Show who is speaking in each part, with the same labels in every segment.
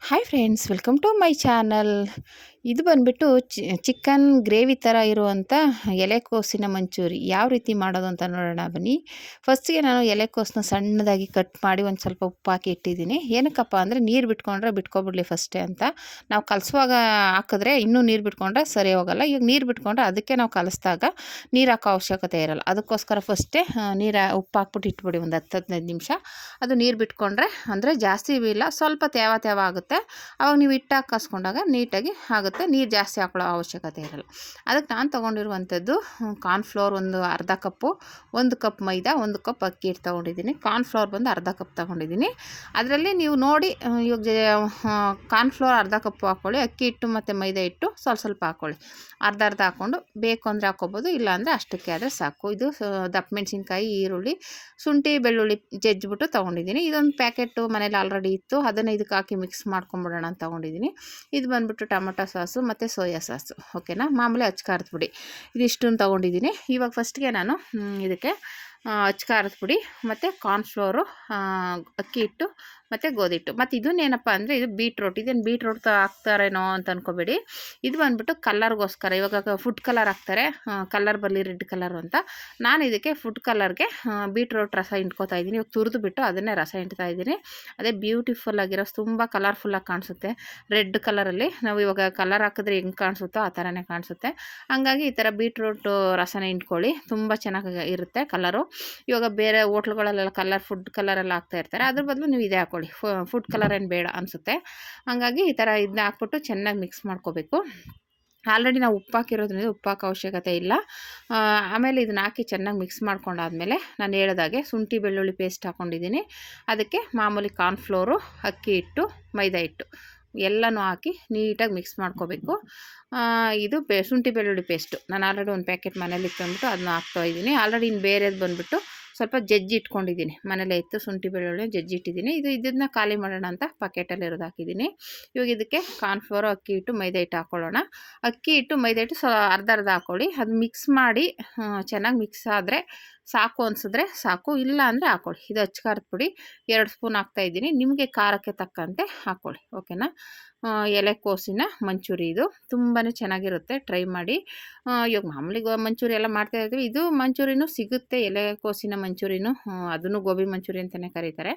Speaker 1: Hi friends, welcome to my channel. ಇದು ಬಂದುಬಿಟ್ಟು chicken gravy ಥರ ಇರುವಂಥ ಎಲೆಕೋಸಿನ ಮಂಚೂರಿ ಯಾವ ರೀತಿ ಮಾಡೋದು ಅಂತ ನೋಡೋಣ ಬನ್ನಿ. ಫಸ್ಟಿಗೆ ನಾನು ಎಲೆಕೋಸನ್ನ ಸಣ್ಣದಾಗಿ ಕಟ್ ಮಾಡಿ ಒಂದು ಸ್ವಲ್ಪ ಉಪ್ಪು ಹಾಕಿ ಇಟ್ಟಿದ್ದೀನಿ. ಏನಕ್ಕಪ್ಪ ಅಂದರೆ ನೀರು ಬಿಟ್ಕೊಂಡ್ರೆ ಬಿಟ್ಕೊಬಿಡ್ಲಿ ಫಸ್ಟೇ ಅಂತ. ನಾವು ಕಲಸುವಾಗ ಹಾಕಿದ್ರೆ ಇನ್ನೂ ನೀರು ಬಿಟ್ಕೊಂಡ್ರೆ ಸರಿ ಹೋಗೋಲ್ಲ. ಈಗ ನೀರು ಬಿಟ್ಕೊಂಡ್ರೆ ಅದಕ್ಕೆ ನಾವು ಕಲಿಸಿದಾಗ ನೀರು ಹಾಕೋ ಅವಶ್ಯಕತೆ ಇರೋಲ್ಲ. ಅದಕ್ಕೋಸ್ಕರ ಫಸ್ಟೇ ಉಪ್ಪು ಹಾಕ್ಬಿಟ್ಟು ಇಟ್ಬಿಡಿ ಒಂದು 10-15 ನಿಮಿಷ. ಅದು ನೀರು ಬಿಟ್ಕೊಂಡ್ರೆ ಅಂದರೆ ಜಾಸ್ತಿ ಇಲ್ಲ, ಸ್ವಲ್ಪ ತೇವ ತೇವ ಆಗುತ್ತೆ. ಅವಾಗ ನೀವು ಹಿಟ್ಟಾಗಿ ಕಸ್ಕೊಂಡಾಗ ನೀಟಾಗಿ ಆಗುತ್ತೆ. ನೀರು ಜಾಸ್ತಿ ಹಾಕೊಳ್ಳೋ ಅವಶ್ಯಕತೆ ಇರಲ್ಲ. ಅದಕ್ಕೆ ನಾನು ತೊಗೊಂಡಿರುವಂಥದ್ದು ಕಾರ್ನ್ಫ್ಲೋರ್ ಒಂದು ಅರ್ಧ ಕಪ್ಪು, 1 ಕಪ್ ಮೈದಾ, 1 ಕಪ್ ಅಕ್ಕಿ ಹಿಟ್ಟು ತೊಗೊಂಡಿದ್ದೀನಿ. ಕಾರ್ನ್ಫ್ಲೋರ್ ಬಂದು ಅರ್ಧ ಕಪ್ ತೊಗೊಂಡಿದ್ದೀನಿ. ಅದರಲ್ಲಿ ನೀವು ನೋಡಿ, ಇವಾಗ ಕಾರ್ನ್ಫ್ಲೋರ್ ಅರ್ಧ ಕಪ್ಪು ಹಾಕ್ಕೊಳ್ಳಿ, ಅಕ್ಕಿ ಹಿಟ್ಟು ಮತ್ತು ಮೈದಾ ಹಿಟ್ಟು ಸ್ವಲ್ಪ ಹಾಕ್ಕೊಳ್ಳಿ. ಅರ್ಧ ಹಾಕ್ಕೊಂಡು ಬೇಕು ಅಂದರೆ ಹಾಕ್ಕೊಬೋದು, ಇಲ್ಲಾಂದರೆ ಅಷ್ಟಕ್ಕೆ ಆದರೆ ಸಾಕು. ಇದು ದಪ್ಪ ಮೆಣಸಿನ್ಕಾಯಿ, ಈರುಳ್ಳಿ, ಶುಂಠಿ, ಬೆಳ್ಳುಳ್ಳಿ ಜಜ್ಜಿಬಿಟ್ಟು ತೊಗೊಂಡಿದ್ದೀನಿ. ಇದೊಂದು ಪ್ಯಾಕೆಟು ಮನೇಲಿ ಆಲ್ರೆಡಿ ಇತ್ತು, ಅದನ್ನು ಇದಕ್ಕೆ ಹಾಕಿ ಮಿಕ್ಸ್ ಮಾಡ್ಕೊಂಬಿಡೋಣ ಅಂತ ತೊಗೊಂಡಿದ್ದೀನಿ. ಇದು ಬಂದುಬಿಟ್ಟು ಟೊಮೊಟೊ ಸಾಸು ಮತ್ತು ಸೋಯಾ ಸಾಸು, ಓಕೆನಾ. ಮಾಮೂಲಿ ಖಾರದ ಪುಡಿ ಇದಿಷ್ಟನ್ನು ತೊಗೊಂಡಿದ್ದೀನಿ. ಇವಾಗ ಫಸ್ಟ್ಗೆ ನಾನು ಇದಕ್ಕೆ ಖಾರದ ಪುಡಿ ಮತ್ತು ಕಾರ್ನ್ಫ್ಲೋರು, ಅಕ್ಕಿ ಹಿಟ್ಟು ಮತ್ತು ಗೋಧಿ ಹಿಟ್ಟು, ಮತ್ತು ಇದನ್ನೇನಪ್ಪ ಅಂದರೆ ಇದು ಬೀಟ್ರೋಟ್. ಇದೇನು ಬೀಟ್ರೋಟ್ ಹಾಕ್ತಾರೇನೋ ಅಂತ ಅಂದ್ಕೊಬೇಡಿ. ಇದು ಬಂದುಬಿಟ್ಟು ಕಲರ್ಗೋಸ್ಕರ. ಇವಾಗ ಫುಡ್ ಕಲರ್ ಹಾಕ್ತಾರೆ, ಕಲರ್ ಬರಲಿ ರೆಡ್ ಕಲರು ಅಂತ. ನಾನು ಇದಕ್ಕೆ ಫುಡ್ ಕಲರ್ಗೆ ಬೀಟ್ರೋಟ್ ರಸ ಇಂಟ್ಕೋತಾ ಇದ್ದೀನಿ. ಇವಾಗ ತುರಿದು ಬಿಟ್ಟು ಅದನ್ನೇ ರಸ ಇಂಟ್ತಾ ಇದ್ದೀನಿ. ಅದೇ ಬ್ಯೂಟಿಫುಲ್ ಆಗಿರೋ, ತುಂಬ ಕಲರ್ಫುಲ್ಲಾಗಿ ಕಾಣಿಸುತ್ತೆ ರೆಡ್ ಕಲರಲ್ಲಿ. ನಾವು ಇವಾಗ ಕಲರ್ ಹಾಕಿದ್ರೆ ಹೆಂಗೆ ಕಾಣಿಸುತ್ತೋ ಆ ಥರನೇ ಕಾಣಿಸುತ್ತೆ. ಹಂಗಾಗಿ ಈ ಥರ ಬೀಟ್ರೋಟ್ ರಸನ ಇಂಟ್ಕೊಳ್ಳಿ, ತುಂಬ ಚೆನ್ನಾಗಿ ಇರುತ್ತೆ ಕಲರು. ಇವಾಗ ಬೇರೆ ಹೋಟ್ಲುಗಳಲ್ಲೆಲ್ಲ ಫುಡ್ ಕಲರೆಲ್ಲ ಹಾಕ್ತಾ ಇರ್ತಾರೆ, ಅದ್ರ ಬದಲು ನೀವು ಇದೇ ಹಾಕ್ಕೊಳ್ಳಿ. ಫುಡ್ ಕಲರ್ ಏನು ಬೇಡ ಅನಿಸುತ್ತೆ. ಹಾಗಾಗಿ ಈ ಥರ ಇದನ್ನ ಹಾಕ್ಬಿಟ್ಟು ಚೆನ್ನಾಗಿ ಮಿಕ್ಸ್ ಮಾಡ್ಕೋಬೇಕು. ಆಲ್ರೆಡಿ ನಾವು ಉಪ್ಪು ಹಾಕಿರೋದ್ರಿಂದ ಉಪ್ಪು ಹಾಕೋ ಅವಶ್ಯಕತೆ ಇಲ್ಲ. ಆಮೇಲೆ ಇದನ್ನ ಹಾಕಿ ಚೆನ್ನಾಗಿ ಮಿಕ್ಸ್ ಮಾಡ್ಕೊಂಡಾದ್ಮೇಲೆ ನಾನು ಹೇಳಿದಾಗೆ ಶುಂಠಿ ಬೆಳ್ಳುಳ್ಳಿ ಪೇಸ್ಟ್ ಹಾಕ್ಕೊಂಡಿದ್ದೀನಿ. ಅದಕ್ಕೆ ಮಾಮೂಲಿ ಕಾರ್ನ್ಫ್ಲೋರು, ಅಕ್ಕಿ ಹಿಟ್ಟು, ಮೈದಾ ಹಿಟ್ಟು ಎಲ್ಲನೂ ಹಾಕಿ ನೀಟಾಗಿ ಮಿಕ್ಸ್ ಮಾಡ್ಕೋಬೇಕು. ಇದು ಶುಂಠಿ ಬೆಳ್ಳುಳ್ಳಿ ಪೇಸ್ಟು ನಾನು ಆಲ್ರೆಡಿ ಒಂದು ಪ್ಯಾಕೆಟ್ ಮನೇಲಿ ಇಟ್ಕೊಂಡ್ಬಿಟ್ಟು ಅದನ್ನ ಹಾಕ್ತಾಯಿದ್ದೀನಿ. ಆಲ್ರೆಡಿ ಇನ್ನು ಬೇರೆದು ಬಂದುಬಿಟ್ಟು ಸ್ವಲ್ಪ ಜಜ್ಜಿ ಇಟ್ಕೊಂಡಿದ್ದೀನಿ, ಮನೇಲೇ ಇತ್ತು ಶುಂಠಿ ಬೆಳ್ಳುಳ್ಳಿ ಜಜ್ಜಿ ಇಟ್ಟಿದ್ದೀನಿ. ಇದನ್ನು ಖಾಲಿ ಮಾಡೋಣ ಅಂತ ಪ್ಯಾಕೆಟಲ್ಲಿರೋದು ಹಾಕಿದ್ದೀನಿ. ಇವಾಗ ಇದಕ್ಕೆ ಕಾರ್ನ್ಫ್ಲೋರು, ಅಕ್ಕಿ ಹಿಟ್ಟು, ಮೈದಾ ಹಿಟ್ಟು ಹಾಕ್ಕೊಳ್ಳೋಣ. ಅಕ್ಕಿ ಹಿಟ್ಟು ಮೈದಾ ಹಿಟ್ಟು ಅರ್ಧ ಹಾಕ್ಕೊಳ್ಳಿ. ಅದು ಮಿಕ್ಸ್ ಮಾಡಿ ಚೆನ್ನಾಗಿ ಮಿಕ್ಸ್ ಆದರೆ ಸಾಕು ಅನಿಸಿದ್ರೆ ಸಾಕು, ಇಲ್ಲ ಅಂದರೆ ಹಾಕ್ಕೊಳ್ಳಿ. ಇದು ಖಾರದ ಪುಡಿ 2 ಸ್ಪೂನ್ ಹಾಕ್ತಾಯಿದ್ದೀನಿ. ನಿಮಗೆ ಖಾರಕ್ಕೆ ತಕ್ಕಂತೆ ಹಾಕ್ಕೊಳ್ಳಿ, ಓಕೆನಾ. ಎಲೆಕೋಸಿನ ಮಂಚೂರಿ ಇದು ತುಂಬಾ ಚೆನ್ನಾಗಿರುತ್ತೆ, ಟ್ರೈ ಮಾಡಿ. ಇವಾಗ ಮಾಮೂಲಿ ಮಂಚೂರಿ ಎಲ್ಲ ಮಾಡ್ತಾಯಿರ್ತೀವಿ, ಇದು ಮಂಚೂರಿನೂ ಸಿಗುತ್ತೆ, ಎಲೆಕೋಸಿನ ಮಂಚೂರಿನೂ. ಅದನ್ನು ಗೋಬಿ ಮಂಚೂರಿ ಅಂತಲೇ ಕರೀತಾರೆ.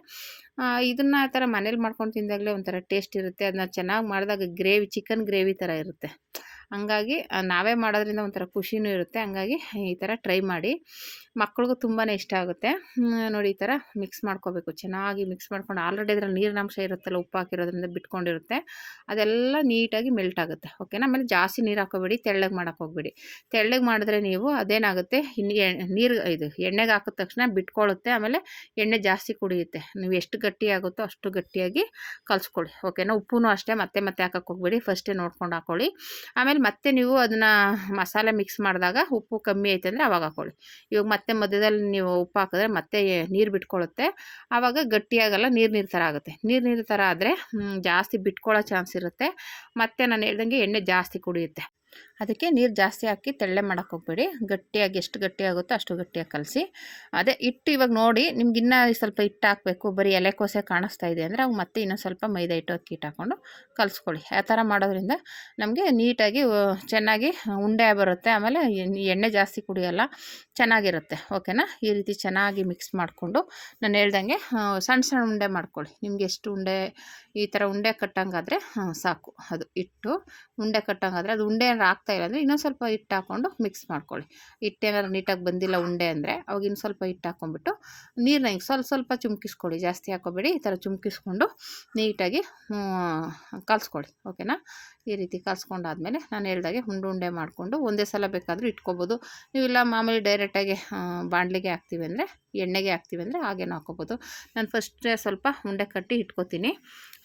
Speaker 1: ಇದನ್ನು ಆ ಥರ ಮನೇಲಿ ಮಾಡ್ಕೊಂಡು ತಿಂದಾಗಲೇ ಒಂಥರ ಟೇಸ್ಟ್ ಇರುತ್ತೆ. ಅದನ್ನ ಚೆನ್ನಾಗಿ ಮಾಡಿದಾಗ ಗ್ರೇವಿ, ಚಿಕನ್ ಗ್ರೇವಿ ಥರ ಇರುತ್ತೆ. ಹಂಗಾಗಿ ನಾವೇ ಮಾಡೋದ್ರಿಂದ ಒಂಥರ ಖುಷಿನೂ ಇರುತ್ತೆ. ಹಂಗಾಗಿ ಈ ಥರ ಟ್ರೈ ಮಾಡಿ, ಮಕ್ಳಿಗೂ ತುಂಬಾ ಇಷ್ಟ ಆಗುತ್ತೆ. ನೋಡಿ, ಈ ಥರ ಮಿಕ್ಸ್ ಮಾಡ್ಕೋಬೇಕು, ಚೆನ್ನಾಗಿ ಮಿಕ್ಸ್ ಮಾಡ್ಕೊಂಡು. ಆಲ್ರೆಡಿ ಅದರಲ್ಲಿ ನೀರಿನಂಶ ಇರುತ್ತಲ್ಲ, ಉಪ್ಪು ಹಾಕಿರೋದ್ರಿಂದ ಬಿಟ್ಕೊಂಡಿರುತ್ತೆ, ಅದೆಲ್ಲ ನೀಟಾಗಿ ಮೆಲ್ಟ್ ಆಗುತ್ತೆ, ಓಕೆನಾ. ಆಮೇಲೆ ಜಾಸ್ತಿ ನೀರು ಹಾಕೋಬೇಡಿ, ತೆಳ್ಳಗೆ ಮಾಡೋಕ್ಕೆ ಹೋಗ್ಬೇಡಿ. ತೆಳ್ಳಗೆ ಮಾಡಿದ್ರೆ ನೀವು ಅದೇನಾಗುತ್ತೆ, ಇದು ಎಣ್ಣೆಗೆ ಹಾಕಿದ ತಕ್ಷಣ ಬಿಟ್ಕೊಳ್ಳುತ್ತೆ, ಆಮೇಲೆ ಎಣ್ಣೆ ಜಾಸ್ತಿ ಕುಡಿಯುತ್ತೆ. ನೀವು ಎಷ್ಟು ಗಟ್ಟಿ ಆಗುತ್ತೋ ಅಷ್ಟು ಗಟ್ಟಿಯಾಗಿ ಕಲಿಸ್ಕೊಳ್ಳಿ, ಓಕೆನಾ. ಉಪ್ಪು ಅಷ್ಟೇ ಮತ್ತೆ ಹಾಕೋಕ್ಕೆ ಹೋಗ್ಬೇಡಿ, ಫಸ್ಟೇ ನೋಡ್ಕೊಂಡು ಹಾಕ್ಕೊಳ್ಳಿ. ಆಮೇಲೆ ಮತ್ತೆ ನೀವು ಅದನ್ನು ಮಸಾಲೆ ಮಿಕ್ಸ್ ಮಾಡಿದಾಗ ಉಪ್ಪು ಕಮ್ಮಿ ಐತೆ ಅಂದರೆ ಅವಾಗ ಹಾಕ್ಕೊಳ್ಳಿ. ಇವಾಗ ಮತ್ತೆ ಮಧ್ಯದಲ್ಲಿ ನೀವು ಉಪ್ಪು ಹಾಕಿದ್ರೆ ಮತ್ತೆ ನೀರು ಬಿಟ್ಕೊಳ್ಳುತ್ತೆ, ಆವಾಗ ಗಟ್ಟಿಯಾಗಲ್ಲ, ನೀರು ಥರ ಆಗುತ್ತೆ. ನೀರು ಥರ ಆದರೆ ಜಾಸ್ತಿ ಬಿಟ್ಕೊಳ್ಳೋ ಚಾನ್ಸ್ ಇರುತ್ತೆ. ಮತ್ತು ನಾನು ಹೇಳ್ದಂಗೆ ಎಣ್ಣೆ ಜಾಸ್ತಿ ಕುಡಿಯುತ್ತೆ. ಅದಕ್ಕೆ ನೀರು ಜಾಸ್ತಿ ಹಾಕಿ ತೆಳ್ಳೆ ಮಾಡೋಕ್ಕೆ ಹೋಗ್ಬೇಡಿ. ಗಟ್ಟಿಯಾಗಿ ಎಷ್ಟು ಗಟ್ಟಿಯಾಗುತ್ತೋ ಅಷ್ಟು ಗಟ್ಟಿಯಾಗಿ ಕಲಸಿ. ಅದೇ ಹಿಟ್ಟು ಇವಾಗ ನೋಡಿ, ನಿಮ್ಗೆ ಇನ್ನೂ ಸ್ವಲ್ಪ ಹಿಟ್ಟು ಹಾಕಬೇಕು, ಬರೀ ಎಲೆಕೋಸೆ ಕಾಣಿಸ್ತಾ ಇದೆ ಅಂದರೆ ಅವಾಗ ಮತ್ತೆ ಇನ್ನೊಂದು ಸ್ವಲ್ಪ ಮೈದಾ ಹಿಟ್ಟು, ಅಕ್ಕಿ ಹಿಟ್ಟು ಹಾಕ್ಕೊಂಡು ಕಲಿಸ್ಕೊಳ್ಳಿ. ಆ ಥರ ಮಾಡೋದ್ರಿಂದ ನಮಗೆ ನೀಟಾಗಿ ಚೆನ್ನಾಗಿ ಉಂಡೆ ಬರುತ್ತೆ. ಆಮೇಲೆ ಎಣ್ಣೆ ಜಾಸ್ತಿ ಕುಡಿಯೋಲ್ಲ, ಚೆನ್ನಾಗಿರುತ್ತೆ, ಓಕೆನಾ. ಈ ರೀತಿ ಚೆನ್ನಾಗಿ ಮಿಕ್ಸ್ ಮಾಡಿಕೊಂಡು ನಾನು ಹೇಳ್ದಂಗೆ ಸಣ್ಣ ಉಂಡೆ ಮಾಡ್ಕೊಳ್ಳಿ. ನಿಮ್ಗೆ ಎಷ್ಟು ಉಂಡೆ, ಈ ಥರ ಉಂಡೆ ಕಟ್ಟಂಗಾದರೆ ಸಾಕು. ಅದು ಹಿಟ್ಟು ಉಂಡೆ ಕಟ್ಟಂಗಾದರೆ, ಅದು ಉಂಡೆ ಏನಾರು ಆಗ್ತಾಯಿಲ್ಲ ಅಂದರೆ ಇನ್ನೊಂದು ಸ್ವಲ್ಪ ಹಿಟ್ಟು ಹಾಕ್ಕೊಂಡು ಮಿಕ್ಸ್ ಮಾಡ್ಕೊಳ್ಳಿ. ಹಿಟ್ಟೇನಾದ್ರು ನೀಟಾಗಿ ಬಂದಿಲ್ಲ ಉಂಡೆ ಅಂದರೆ ಅವಾಗ ಇನ್ನು ಸ್ವಲ್ಪ ಹಿಟ್ಟು ಹಾಕ್ಕೊಂಬಿಟ್ಟು ನೀರನ್ನ ಹಿಂಗೆ ಸ್ವಲ್ಪ ಚುಮ್ಕಿಸ್ಕೊಳ್ಳಿ, ಜಾಸ್ತಿ ಹಾಕೋಬೇಡಿ. ಈ ಥರ ಚುಮ್ಕಿಸ್ಕೊಂಡು ನೀಟಾಗಿ ಕಲಿಸ್ಕೊಳ್ಳಿ, ಓಕೆನಾ. ಈ ರೀತಿ ಕಲಿಸ್ಕೊಂಡಾದ್ಮೇಲೆ ನಾನು ಹೇಳ್ದಾಗೆ ಉಂಡೆ ಮಾಡಿಕೊಂಡು ಒಂದೇ ಸಲ ಬೇಕಾದರೂ ಇಟ್ಕೊಬೋದು. ನೀವಿಲ್ಲ ಮಾಮೂಲಿ ಡೈರೆಕ್ಟಾಗಿ ಬಾಣಲಿಗೆ ಹಾಕ್ತೀವಿ ಅಂದರೆ, ಎಣ್ಣೆಗೆ ಹಾಕ್ತೀವಿ ಅಂದರೆ ಹಾಗೇನೂ ಹಾಕ್ಕೊಬೋದು. ನಾನು ಫಸ್ಟೇ ಸ್ವಲ್ಪ ಉಂಡೆ ಕಟ್ಟಿ ಇಟ್ಕೊತೀನಿ,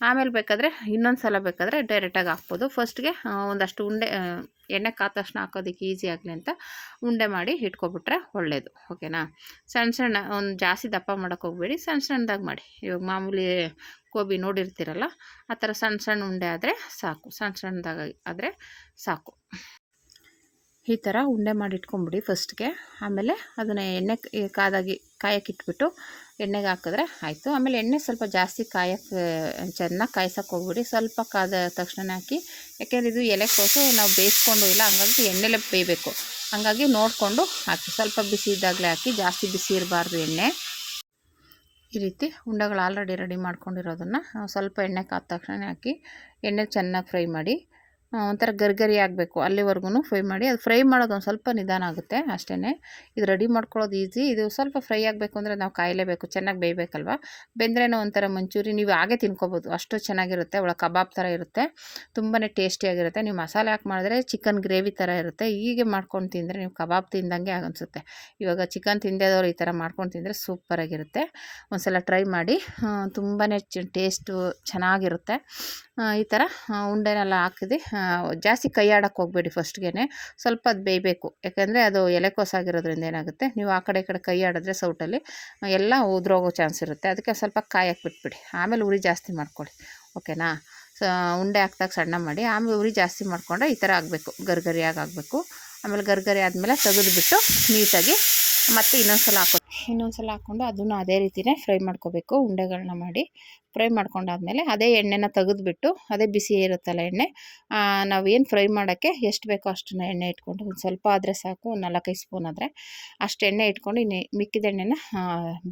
Speaker 1: ಆಮೇಲೆ ಬೇಕಾದರೆ ಇನ್ನೊಂದು ಸಲ ಬೇಕಾದರೆ ಡೈರೆಕ್ಟಾಗಿ ಹಾಕ್ಬೋದು. ಫಸ್ಟ್ಗೆ ಒಂದಷ್ಟು ಉಂಡೆ ಎಣ್ಣೆ ಕಾದ ತಕ್ಷಣ ಹಾಕೋದಕ್ಕೆ ಈಸಿ ಆಗಲಿ ಅಂತ ಉಂಡೆ ಮಾಡಿ ಇಟ್ಕೊಬಿಟ್ರೆ ಒಳ್ಳೆಯದು, ಓಕೆನಾ. ಸಣ್ಣ ಒಂದು ಜಾಸ್ತಿ ದಪ್ಪ ಮಾಡೋಕ್ಕೆ ಹೋಗ್ಬೇಡಿ, ಸಣ್ಣದಾಗಿ ಮಾಡಿ. ಇವಾಗ ಮಾಮೂಲಿ ಗೋಬಿ ನೋಡಿರ್ತೀರಲ್ಲ, ಆ ಥರ ಸಣ್ಣ ಉಂಡೆ ಆದರೆ ಸಾಕು, ಸಣ್ಣದಾಗಿ ಆದರೆ ಸಾಕು. ಈ ಥರ ಉಂಡೆ ಮಾಡಿ ಇಟ್ಕೊಂಬಿಡಿ ಫಸ್ಟ್ಗೆ. ಆಮೇಲೆ ಅದನ್ನು ಎಣ್ಣೆ ಕಾಯಕ್ಕಿಟ್ಬಿಟ್ಟು ಎಣ್ಣೆಗೆ ಹಾಕಿದ್ರೆ ಆಯಿತು. ಆಮೇಲೆ ಎಣ್ಣೆ ಸ್ವಲ್ಪ ಜಾಸ್ತಿ ಚೆನ್ನಾಗಿ ಕಾಯ್ಸೋಕೆ ಹೋಗ್ಬಿಡಿ. ಸ್ವಲ್ಪ ಕಾದ ತಕ್ಷಣವೇ ಹಾಕಿ, ಯಾಕೆಂದರೆ ಇದು ಎಲೆಕೋಸು ನಾವು ಬೇಯಿಸ್ಕೊಂಡು ಇಲ್ಲ, ಹಂಗಾಗಿ ಎಣ್ಣೆಲೆ ಬೇಯಬೇಕು. ಹಂಗಾಗಿ ನೋಡಿಕೊಂಡು ಹಾಕಿ, ಸ್ವಲ್ಪ ಬಿಸಿ ಇದ್ದಾಗಲೇ ಹಾಕಿ, ಜಾಸ್ತಿ ಬಿಸಿ ಇರಬಾರ್ದು ಎಣ್ಣೆ. ಈ ರೀತಿ ಉಂಡೆಗಳು ಆಲ್ರೆಡಿ ರೆಡಿ ಮಾಡ್ಕೊಂಡಿರೋದನ್ನು ಸ್ವಲ್ಪ ಎಣ್ಣೆ ಕಾದ ತಕ್ಷಣ ಹಾಕಿ ಎಣ್ಣೆ ಚೆನ್ನಾಗಿ ಫ್ರೈ ಮಾಡಿ, ಒಂಥರ ಗರಿ ಆಗಬೇಕು ಅಲ್ಲಿವರೆಗೂ ಫ್ರೈ ಮಾಡಿ. ಅದು ಫ್ರೈ ಮಾಡೋದು ಒಂದು ಸ್ವಲ್ಪ ನಿಧಾನ ಆಗುತ್ತೆ ಅಷ್ಟೇ. ಇದು ರೆಡಿ ಮಾಡ್ಕೊಳ್ಳೋದು ಈಸಿ. ಇದು ಸ್ವಲ್ಪ ಫ್ರೈ ಆಗಬೇಕು ಅಂದರೆ ನಾವು ಕಾಯಲೇಬೇಕು, ಚೆನ್ನಾಗಿ ಬೇಯಬೇಕಲ್ವ. ಬೆಂದ್ರೇನೋ ಒಂಥರ ಮಂಚೂರಿ ನೀವು ಹಾಗೆ ತಿನ್ಕೋಬೋದು, ಅಷ್ಟು ಚೆನ್ನಾಗಿರುತ್ತೆ. ಒಳಗೆ ಕಬಾಬ್ ಥರ ಇರುತ್ತೆ, ತುಂಬಾ ಟೇಸ್ಟಿಯಾಗಿರುತ್ತೆ. ನೀವು ಮಸಾಲೆ ಹಾಕಿ ಮಾಡಿದ್ರೆ ಚಿಕನ್ ಗ್ರೇವಿ ಥರ ಇರುತ್ತೆ. ಹೀಗೆ ಮಾಡ್ಕೊಂಡು ತಿಂದರೆ ನೀವು ಕಬಾಬ್ ತಿಂದಂಗೆ ಅನಿಸುತ್ತೆ. ಇವಾಗ ಚಿಕನ್ ತಿಂದೇದವ್ರು ಈ ಥರ ಮಾಡ್ಕೊಂಡು ತಿಂದರೆ ಸೂಪರಾಗಿರುತ್ತೆ. ಒಂದು ಸಲ ಟ್ರೈ ಮಾಡಿ, ತುಂಬಾ ಟೇಸ್ಟು ಚೆನ್ನಾಗಿರುತ್ತೆ. ಈ ಥರ ಉಂಡೆನೆಲ್ಲ ಹಾಕಿದೆ. ಜಾಸ್ತಿ ಕೈ ಆಡೋಕ್ಕೆ ಹೋಗಬೇಡಿ ಫಸ್ಟ್ಗೆ, ಸ್ವಲ್ಪ ಅದು ಬೇಯಬೇಕು. ಯಾಕೆಂದರೆ ಅದು ಎಲೆಕೋಸಾಗಿರೋದ್ರಿಂದ ಏನಾಗುತ್ತೆ, ನೀವು ಆ ಕಡೆ ಈ ಕಡೆ ಕೈ ಆಡಿದ್ರೆ ಸೌಟಲ್ಲಿ ಎಲ್ಲ ಉದುರೋಗೋ ಚಾನ್ಸ್ ಇರುತ್ತೆ. ಅದಕ್ಕೆ ಸ್ವಲ್ಪ ಕಾಯಕ್ಕೆ ಬಿಟ್ಬಿಡಿ, ಆಮೇಲೆ ಉರಿ ಜಾಸ್ತಿ ಮಾಡ್ಕೊಳ್ಳಿ. ಓಕೆನಾ. ಉಂಡೆ ಹಾಕ್ದಾಗ ಸಣ್ಣ ಮಾಡಿ, ಆಮೇಲೆ ಉರಿ ಜಾಸ್ತಿ ಮಾಡಿಕೊಂಡ್ರೆ ಈ ಥರ ಆಗಬೇಕು, ಗರಿಗರಿಯಾಗಿ ಆಗಬೇಕು. ಆಮೇಲೆ ಗರಿಗರಿ ಆದಮೇಲೆ ತೆಗೆದುಬಿಟ್ಟು ನೀಟಾಗಿ ಮತ್ತು ಇನ್ನೊಂದು ಸಲ ಹಾಕ್ಕೊಂಡು ಅದನ್ನು ಅದೇ ರೀತಿಯೇ ಫ್ರೈ ಮಾಡ್ಕೋಬೇಕು. ಉಂಡೆಗಳನ್ನ ಮಾಡಿ ಫ್ರೈ ಮಾಡ್ಕೊಂಡಾದ್ಮೇಲೆ ಅದೇ ಎಣ್ಣೆನ ತೆಗೆದುಬಿಟ್ಟು, ಅದೇ ಬಿಸಿ ಇರುತ್ತಲ್ಲ ಎಣ್ಣೆ, ನಾವೇನು ಫ್ರೈ ಮಾಡೋಕ್ಕೆ ಎಷ್ಟು ಬೇಕೋ ಅಷ್ಟನ್ನು ಎಣ್ಣೆ ಇಟ್ಕೊಂಡು, ಒಂದು ಸ್ವಲ್ಪ ಆದರೆ ಸಾಕು, ಒಂದು 4-5 ಸ್ಪೂನ್ ಆದರೆ ಅಷ್ಟು ಎಣ್ಣೆ ಇಟ್ಕೊಂಡು ಮಿಕ್ಕಿದ ಎಣ್ಣೆನ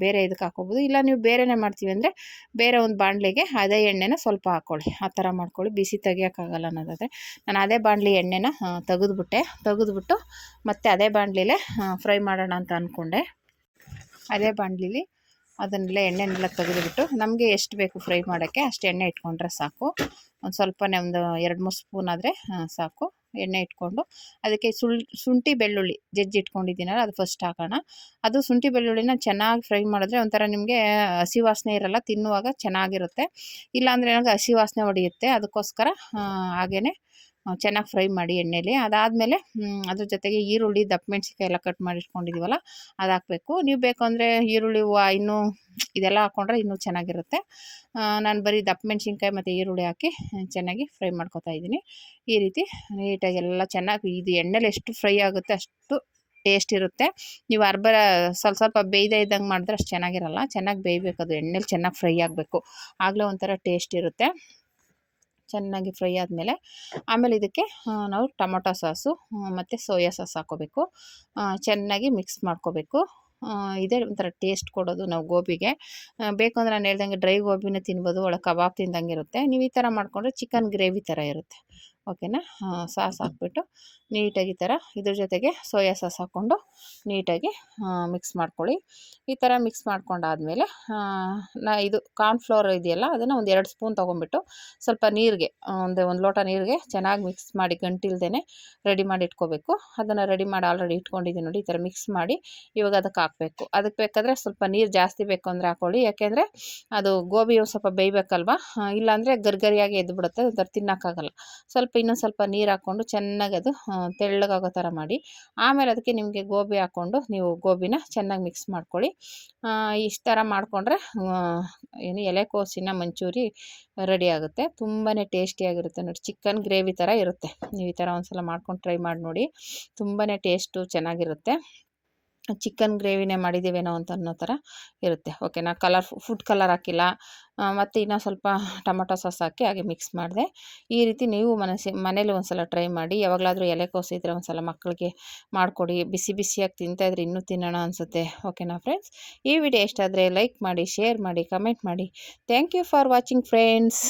Speaker 1: ಬೇರೆ ಇದಕ್ಕೆ ಹಾಕೋಬೋದು. ಇಲ್ಲ ನೀವು ಬೇರೆನೇ ಮಾಡ್ತೀವಿ ಅಂದರೆ ಬೇರೆ ಒಂದು ಬಾಣಲೆಗೆ ಅದೇ ಎಣ್ಣೆನ ಸ್ವಲ್ಪ ಹಾಕ್ಕೊಳ್ಳಿ. ಆ ಥರ ಮಾಡ್ಕೊಳ್ಳಿ, ಬಿಸಿ ತೆಗಿಯೋಕ್ಕಾಗಲ್ಲ ಅನ್ನೋದಾದರೆ. ನಾನು ಅದೇ ಬಾಣಲಿ ಎಣ್ಣೆನ ತೆಗೆದುಬಿಟ್ಟು ಮತ್ತು ಅದೇ ಬಾಣಲಿಲೇ ಫ್ರೈ ಮಾಡೋಣ ಅಂತ ಅಂದ್ಕೊಂಡೆ. ಅದೇ ಬಾಣಲಿಲಿ ಅದನ್ನೆಲ್ಲ ಎಣ್ಣೆನೆಲ್ಲ ತೆಗೆದುಬಿಟ್ಟು, ನಮಗೆ ಎಷ್ಟು ಬೇಕು ಫ್ರೈ ಮಾಡೋಕ್ಕೆ ಅಷ್ಟು ಎಣ್ಣೆ ಇಟ್ಕೊಂಡ್ರೆ ಸಾಕು. ಒಂದು ಸ್ವಲ್ಪನೇ ಒಂದು 2-3 ಸ್ಪೂನ್ ಆದರೆ ಸಾಕು. ಎಣ್ಣೆ ಇಟ್ಕೊಂಡು ಅದಕ್ಕೆ ಶುಂಠಿ ಬೆಳ್ಳುಳ್ಳಿ ಜಜ್ಜಿ ಇಟ್ಕೊಂಡಿದ್ದೀನಲ್ಲ, ಅದು ಫಸ್ಟ್ ಹಾಕೋಣ. ಅದು ಶುಂಠಿ ಬೆಳ್ಳುಳ್ಳಿನ ಚೆನ್ನಾಗಿ ಫ್ರೈ ಮಾಡಿದ್ರೆ ಒಂಥರ ನಿಮಗೆ ಹಸಿ ವಾಸನೆ ಇರಲ್ಲ, ತಿನ್ನುವಾಗ ಚೆನ್ನಾಗಿರುತ್ತೆ. ಇಲ್ಲಾಂದರೆ ಏನಾಗ ಹಸಿ ವಾಸನೆ ಹೊಡೆಯುತ್ತೆ. ಅದಕ್ಕೋಸ್ಕರ ಹಾಗೇ ಚೆನ್ನಾಗಿ ಫ್ರೈ ಮಾಡಿ ಎಣ್ಣೆಲಿ. ಅದಾದಮೇಲೆ ಅದ್ರ ಜೊತೆಗೆ ಈರುಳ್ಳಿ, ದಪ್ಪ ಮೆಣಸಿನ್ಕಾಯಿ ಎಲ್ಲ ಕಟ್ ಮಾಡಿ ಇಟ್ಕೊಂಡಿದ್ದೀವಲ್ಲ, ಅದು ಹಾಕಬೇಕು. ನೀವು ಬೇಕು ಅಂದರೆ ಈರುಳ್ಳಿ ಇನ್ನೂ ಇದೆಲ್ಲ ಹಾಕ್ಕೊಂಡ್ರೆ ಇನ್ನೂ ಚೆನ್ನಾಗಿರುತ್ತೆ. ನಾನು ಬರೀ ದಪ್ಪ ಮೆಣಸಿನ್ಕಾಯಿ ಮತ್ತು ಈರುಳ್ಳಿ ಹಾಕಿ ಚೆನ್ನಾಗಿ ಫ್ರೈ ಮಾಡ್ಕೊತಾ ಇದ್ದೀನಿ. ಈ ರೀತಿ ನೀಟಾಗಿ ಎಲ್ಲ ಚೆನ್ನಾಗಿ ಇದು ಎಣ್ಣೆಲಿ ಎಷ್ಟು ಫ್ರೈ ಆಗುತ್ತೆ ಅಷ್ಟು ಟೇಸ್ಟ್ ಇರುತ್ತೆ. ನೀವು ಸ್ವಲ್ಪ ಬೇಯ್ದೇ ಇದ್ದಂಗೆ ಮಾಡಿದ್ರೆ ಅಷ್ಟು ಚೆನ್ನಾಗಿರಲ್ಲ. ಚೆನ್ನಾಗಿ ಬೇಯಬೇಕು, ಅದು ಎಣ್ಣೆಲಿ ಚೆನ್ನಾಗಿ ಫ್ರೈ ಆಗಬೇಕು, ಆಗಲೇ ಒಂಥರ ಟೇಸ್ಟ್ ಇರುತ್ತೆ. ಚೆನ್ನಾಗಿ ಫ್ರೈ ಆದಮೇಲೆ ಆಮೇಲೆ ಇದಕ್ಕೆ ನಾವು ಟೊಮೊಟೊ ಸಾಸು ಮತ್ತು ಸೋಯಾ ಸಾಸ್ ಹಾಕ್ಕೋಬೇಕು. ಚೆನ್ನಾಗಿ ಮಿಕ್ಸ್ ಮಾಡ್ಕೋಬೇಕು. ಇದೇ ಒಂಥರ ಟೇಸ್ಟ್ ಕೊಡೋದು ನಾವು ಗೋಬಿಗೆ. ಬೇಕು ಅಂದರೆ ನಾನು ಹೇಳ್ದಂಗೆ ಡ್ರೈ ಗೋಬಿನ ತಿನ್ಬೋದು, ಒಳಗೆ ಕಬಾಬ್ ತಿಂದಂಗೆ ಇರುತ್ತೆ. ನೀವು ಈ ಥರ ಮಾಡಿಕೊಂಡ್ರೆ ಚಿಕನ್ ಗ್ರೇವಿ ಥರ ಇರುತ್ತೆ. ಓಕೆನಾ. ಸಾಸ್ ಹಾಕ್ಬಿಟ್ಟು ನೀಟಾಗಿ ಈ ಥರ ಇದ್ರ ಜೊತೆಗೆ ಸೋಯಾ ಸಾಸ್ ಹಾಕ್ಕೊಂಡು ನೀಟಾಗಿ ಮಿಕ್ಸ್ ಮಾಡ್ಕೊಳ್ಳಿ. ಈ ಥರ ಮಿಕ್ಸ್ ಮಾಡ್ಕೊಂಡಾದಮೇಲೆ ಇದು ಕಾರ್ನ್ಫ್ಲೋರ್ ಇದೆಯಲ್ಲ, ಅದನ್ನು ಒಂದು 2 ಸ್ಪೂನ್ ತೊಗೊಂಬಿಟ್ಟು ಸ್ವಲ್ಪ ನೀರಿಗೆ ಒಂದು ಲೋಟ ನೀರಿಗೆ ಚೆನ್ನಾಗಿ ಮಿಕ್ಸ್ ಮಾಡಿ ಗಂಟಿಲ್ದೇ ರೆಡಿ ಮಾಡಿ ಇಟ್ಕೋಬೇಕು. ಅದನ್ನು ರೆಡಿ ಮಾಡಿ ಆಲ್ರೆಡಿ ಇಟ್ಕೊಂಡಿದ್ದೀನಿ ನೋಡಿ. ಈ ಥರ ಮಿಕ್ಸ್ ಮಾಡಿ ಇವಾಗ ಅದಕ್ಕೆ ಹಾಕಬೇಕು. ಅದಕ್ಕೆ ಬೇಕಾದರೆ ಸ್ವಲ್ಪ ನೀರು ಜಾಸ್ತಿ ಬೇಕು ಅಂದರೆ ಹಾಕ್ಕೊಳ್ಳಿ, ಯಾಕೆಂದರೆ ಅದು ಗೋಬಿ ಸ್ವಲ್ಪ ಬೇಯಬೇಕಲ್ವ, ಇಲ್ಲಾಂದರೆ ಗರಿಗರಿಯಾಗಿ ಎದ್ದುಬಿಡುತ್ತೆ, ಒಂಥರ ತಿನ್ನೋಕ್ಕಾಗಲ್ಲ. ಇನ್ನೊಂದು ಸ್ವಲ್ಪ ನೀರು ಹಾಕ್ಕೊಂಡು ಚೆನ್ನಾಗಿ ಅದು ತೆಳ್ಳಗಾಗೋ ಥರ ಮಾಡಿ, ಆಮೇಲೆ ಅದಕ್ಕೆ ನಿಮಗೆ ಗೋಬಿ ಹಾಕ್ಕೊಂಡು ನೀವು ಗೋಬಿನ ಚೆನ್ನಾಗಿ ಮಿಕ್ಸ್ ಮಾಡ್ಕೊಳ್ಳಿ. ಇಷ್ಟು ಥರ ಮಾಡಿಕೊಂಡ್ರೆ ಎಲೆಕೋಸಿನ ಮಂಚೂರಿ ರೆಡಿ ಆಗುತ್ತೆ. ತುಂಬಾ ಟೇಸ್ಟಿಯಾಗಿರುತ್ತೆ ನೋಡಿ, ಚಿಕನ್ ಗ್ರೇವಿ ಥರ ಇರುತ್ತೆ. ನೀವು ಈ ಥರ ಒಂದು ಸಲ ಮಾಡ್ಕೊಂಡು ಟ್ರೈ ಮಾಡಿ ನೋಡಿ, ತುಂಬಾ ಟೇಸ್ಟು ಚೆನ್ನಾಗಿರುತ್ತೆ. ಚಿಕನ್ ಗ್ರೇವಿನೇ ಮಾಡಿದ್ದೀವೇನೋ ಅಂತ ಅನ್ನೋ ಥರ ಇರುತ್ತೆ. ಓಕೆನಾ. ಫುಡ್ ಕಲರ್ ಹಾಕಿಲ್ಲ, ಮತ್ತು ಇನ್ನೂ ಸ್ವಲ್ಪ ಟೊಮೊಟೊ ಸಾಸ್ ಹಾಕಿ ಹಾಗೆ ಮಿಕ್ಸ್ ಮಾಡಿದೆ. ಈ ರೀತಿ ನೀವು ಮನೇಲಿ ಒಂದು ಸಲ ಟ್ರೈ ಮಾಡಿ. ಯಾವಾಗಲಾದರೂ ಎಲೆಕೋಸು ಇದ್ದರೆ ಒಂದು ಸಲ ಮಕ್ಕಳಿಗೆ ಮಾಡಿಕೊಡಿ, ಬಿಸಿ ಬಿಸಿಯಾಗಿ ತಿಂತಾಯಿದ್ರೆ ಇನ್ನೂ ತಿನ್ನೋಣ ಅನಿಸುತ್ತೆ. ಓಕೆನಾ ಫ್ರೆಂಡ್ಸ್. ಈ ವಿಡಿಯೋ ಇಷ್ಟ ಆದರೆ ಲೈಕ್ ಮಾಡಿ, ಶೇರ್ ಮಾಡಿ, ಕಮೆಂಟ್ ಮಾಡಿ. Thank you for watching friends.